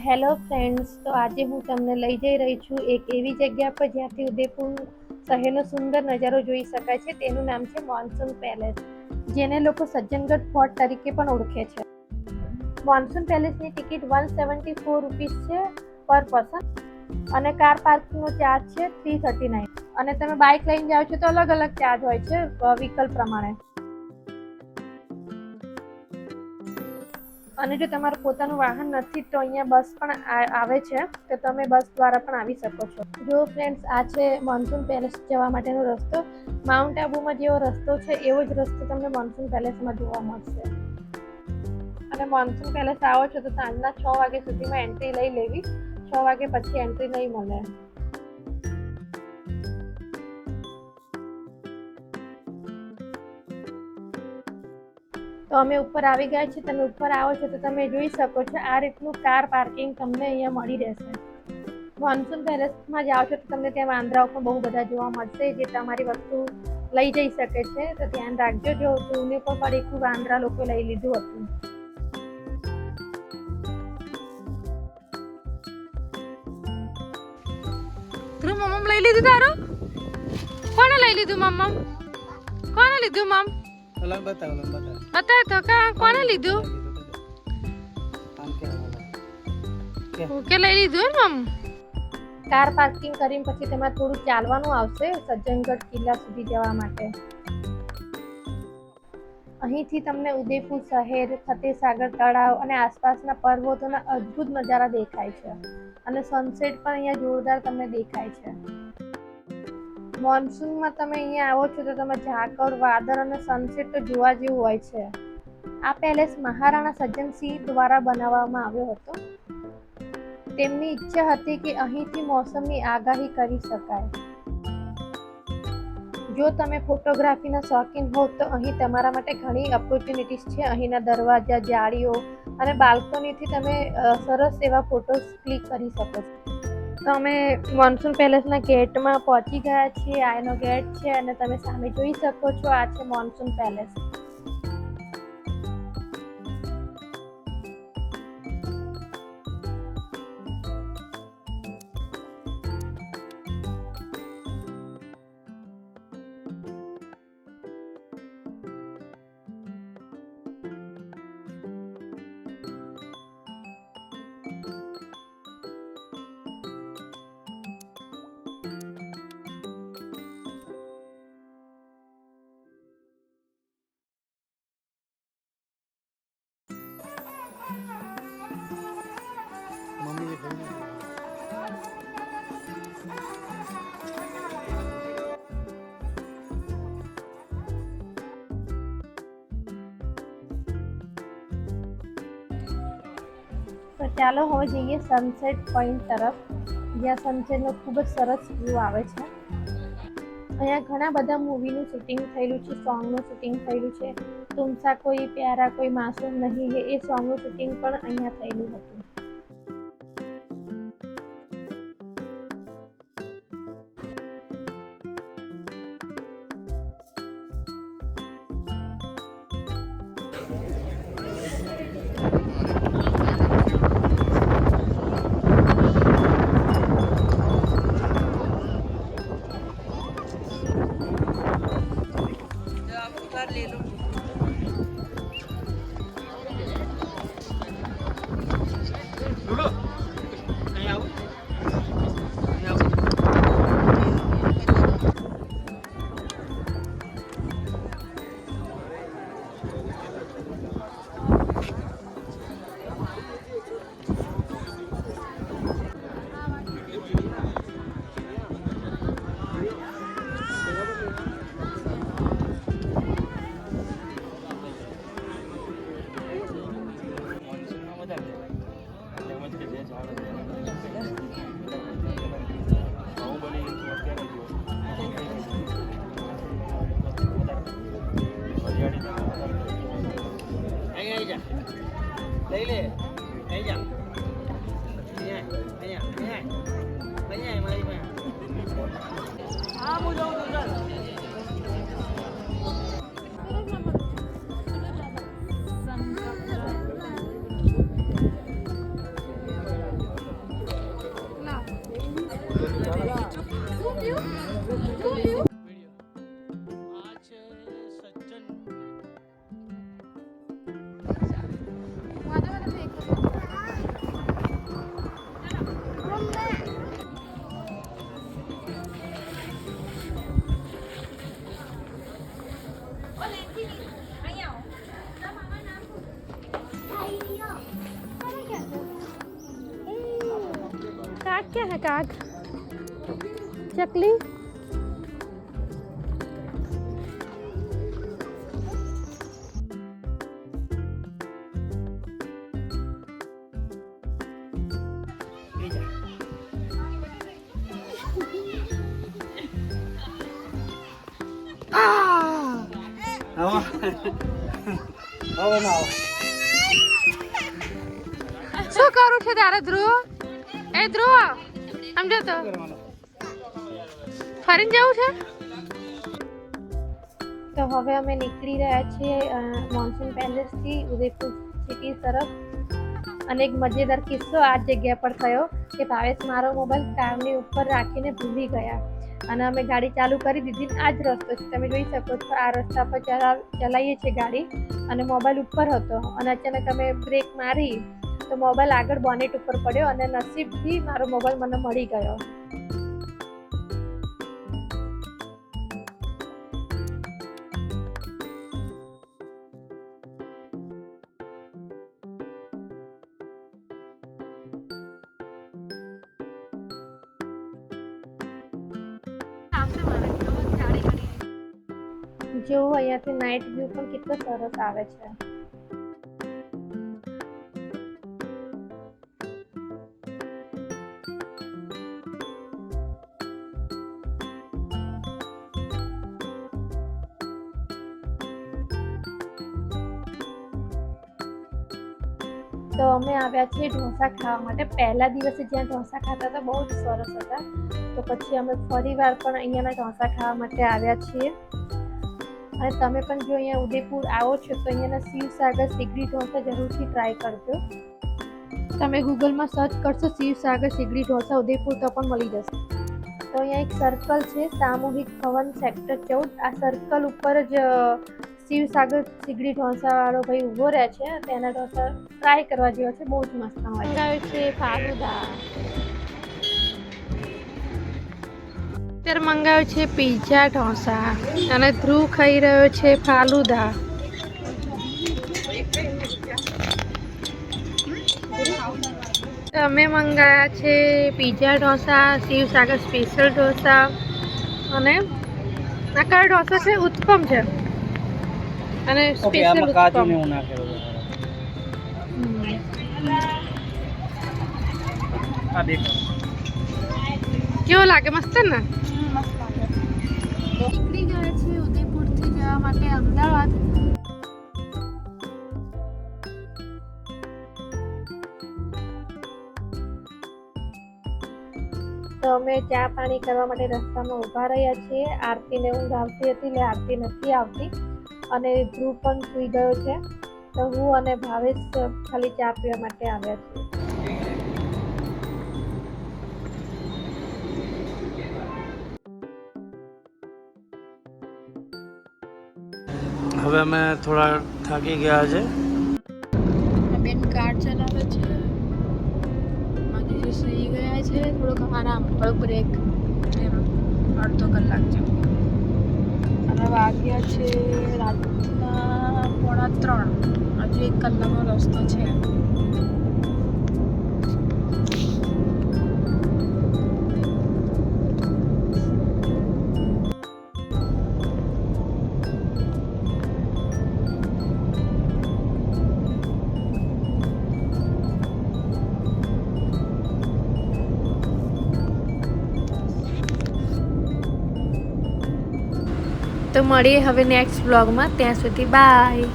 Hello friends, તો આજે હું તમને લઈ જઈ રહી છું એક એવી જગ્યા પર જ્યાંથી ઉદયપુર શહેરનો સુંદર નજારો જોઈ શકાય છે. તેનું નામ છે મોન્સૂન પેલેસ, જેને લોકો સજ્જનગઢ ફોર્ટ તરીકે પણ ઓળખે છે. મોન્સૂન પેલેસની ટિકિટ 174 રૂપીસ છે પર પર્સન અને કાર પાર્કિંગનો ચાર્જ છે 339. અને તમે બાઇક લઈને જાઓ છો તો અલગ અલગ ચાર્જ હોય છે વિકલ્પ પ્રમાણે. અને જો તમારું પોતાનું વાહન નથી તો અહીંયા બસ પણ આવે છે, તો તમે બસ દ્વારા પણ આવી શકો છો. જો ફ્રેન્ડ્સ, આ છે મોન્સૂન પેલેસ જવા માટેનો રસ્તો. માઉન્ટ આબુમાં જેવો રસ્તો છે એવો જ રસ્તો તમને મોન્સૂન પેલેસમાં જોવા મળશે. અને મોન્સૂન પેલેસ આવો છો તો સાંજના 6 વાગ્યા સુધીમાં એન્ટ્રી લઈ લેવી. 6 વાગ્યા પછી એન્ટ્રી નહીં મળે. તો અમે ઉપર આવી ગયા છીએ. તમે ઉપર આવો છો તો તમે જોઈ શકો છો આ રીતનું કાર પાર્કિંગ તમને અહીંયા મળી રહેશે. મોન્સૂન પેલેસમાં જાઓ છો તો તમને ત્યાં વાંદરાઓ પણ બહુ બધા જોવા મળશે, જે તમારી વસ્તુ લઈ જઈ શકે છે. તો ધ્યાન રાખજો. જો ધૂને પણ એક વાંદરા લોકો લઈ લીધું હતું. ધ્રુવ, મમ્મ લઈ લીધું તારું? કોણે લઈ લીધું મમ્મ? કોણે લીધું મમ્મ? બતાવ તો કોણે લીધું? કે લઈ લીધું ને મમ્મ? કાર પાર્કિંગ કરીને પછી તેમાં થોડું ચાલવાનું આવશે સજ્જનગઢ કિલ્લા સુધી જવા માટે. અહીંથી તમને ઉદયપુર શહેર, ફતેસાગર તળાવ અને આસપાસના પર્વતોના અદ્ભુત નજારા દેખાય છે. અને સનસેટ પણ અહીંયા જોરદાર તમને દેખાય છે. મોન્સૂનમાં તમે અહીંયા આવો છો તો તમે ઝાકળ, વાદળ અને સનસેટ તો જોવા જેવું હોય છે. આ પેલેસ મહારાણા સજ્જનસિંહ દ્વારા બનાવવામાં આવ્યો હતો. તેમની ઈચ્છા હતી કે અહીંથી મોસમની આગાહી કરી શકાય. જો તમે ફોટોગ્રાફીના શોખીન હો તો અહીં તમારા માટે ઘણી ઓપોર્ચ્યુનિટીઝ છે. અહીંના દરવાજા, જાળીઓ અને બાલ્કનીથી તમે સરસ એવા ફોટોસ ક્લિક કરી શકો છો. તો અમે મોન્સૂન પેલેસના ગેટમાં પહોંચી ગયા છીએ. આ એનો ગેટ છે અને તમે સામે જોઈ શકો છો આ છે મોન્સૂન પેલેસ. તો ચાલો હવે જઈએ સનસેટ પોઈન્ટ તરફ, જ્યાં સનસેટનો ખૂબ જ સરસ વ્યૂ આવે છે. અહીંયા ઘણા બધા મૂવીનું શૂટિંગ થયેલું છે, સોંગનું શૂટિંગ થયેલું છે. તુમસા કોઈ પ્યારા કોઈ માસૂમ નહીં હે, એ સોંગનું શૂટિંગ પણ અહીંયા થયેલું હતું. લઈ લે, લઈ જા. અહીંયા મારી પાસે. હા, હું જાઉં છું. काग क्या है काग चकली શું કરું છે તારે ધ્રુવ એ ધ્રુવ સમજો તો ફરીને જવું છે તો હવે અમે નીકળી રહ્યા છીએ મોન્સૂન પેલેસથી ઉદયપુર સિટી તરફ. અને એક મજેદાર કિસ્સો આ જગ્યા પર થયો કે ભાવેશ મારો મોબાઈલ કારની ઉપર રાખીને ભૂલી ગયા અને અમે ગાડી ચાલુ કરી દીધી. આ જ રસ્તો છે, તમે જોઈ શકો છો. આ રસ્તા પર ચલાવીએ છીએ ગાડી અને મોબાઈલ ઉપર હતો અને અચાનક અમે બ્રેક મારી તો મોબાઈલ આગળ બોનેટ ઉપર પડ્યો અને નસીબથી મારો મોબાઈલ મને મળી ગયો. જો અહીંયાથી નાઇટ વ્યૂ પણ કેટલો સરસ આવે છે. તો અમે આવ્યા છીએ ઢોસા ખાવા માટે. પહેલા દિવસે જ્યાં ઢોસા ખાતા હતા બહુ જ સરસ હતા, તો પછી અમે ફરીવાર પણ અહીંયાના ઢોસા ખાવા માટે આવ્યા છીએ. અને તમે પણ જો અહીંયા ઉદયપુર આવો છો તો અહીંયાના શિવસાગર સીગડી ઢોસા જરૂરથી ટ્રાય કરજો. તમે ગૂગલમાં સર્ચ કરશો શિવસાગર સીગડી ઢોસા ઉદયપુર તો પણ મળી જશે. તો અહીંયા એક સર્કલ છે, સામૂહિક ભવન સેક્ટર 14. આ સર્કલ ઉપર જ શિવસાગર સીગડી ઢોસાવાળો ભાઈ ઊભો રહે છે. તેના ઢોસા ટ્રાય કરવા જેવા છે, બહુ જ મસ્ત હોય છે. ફાલુદા અત્યારે મંગાવ્યો છે પીઝા ઢોસા અને ધ્રુવ ખાઈ રહ્યો છે ફાલુદા. અમે મંગાવ્યા છે પીઝા ઢોસા, શિવસાગર સ્પેશિયલ ઢોસા અને આ કયો ઢોસો છે? ઉત્તપમ છે અને સ્પેશિયલ ઉત્તપમ. કેવો લાગે? મસ્ત ને? નીકળી ગયા છે ઉદયપુરથી જવા માટે અમદાવાદ. તો અમે ચા પાણી કરવા માટે રસ્તામાં ઊભા રહ્યા છીએ. આરતીને ઊંઘ આવતી હતી એટલે આરતી નથી આવતી અને ધ્રુવ પણ સૂઈ ગયો છે. તો હું અને ભાવેશ ખાલી ચા પીવા માટે આવ્યા છીએ. હવે અમે થોડા થાકી ગયા છે. બેન કાર ચલાવે છે, માજી સુઈ ગયા છે. થોડોક આરામ, થોડોક બ્રેક, એમ અડધો કલાક જેવું. અને વાગ્યા છે રાતના 2:45. હજુ 1 કલાકનો રસ્તો છે. તો મળીએ હવે નેક્સ્ટ વ્લોગમાં. ત્યાં સુધી બાય.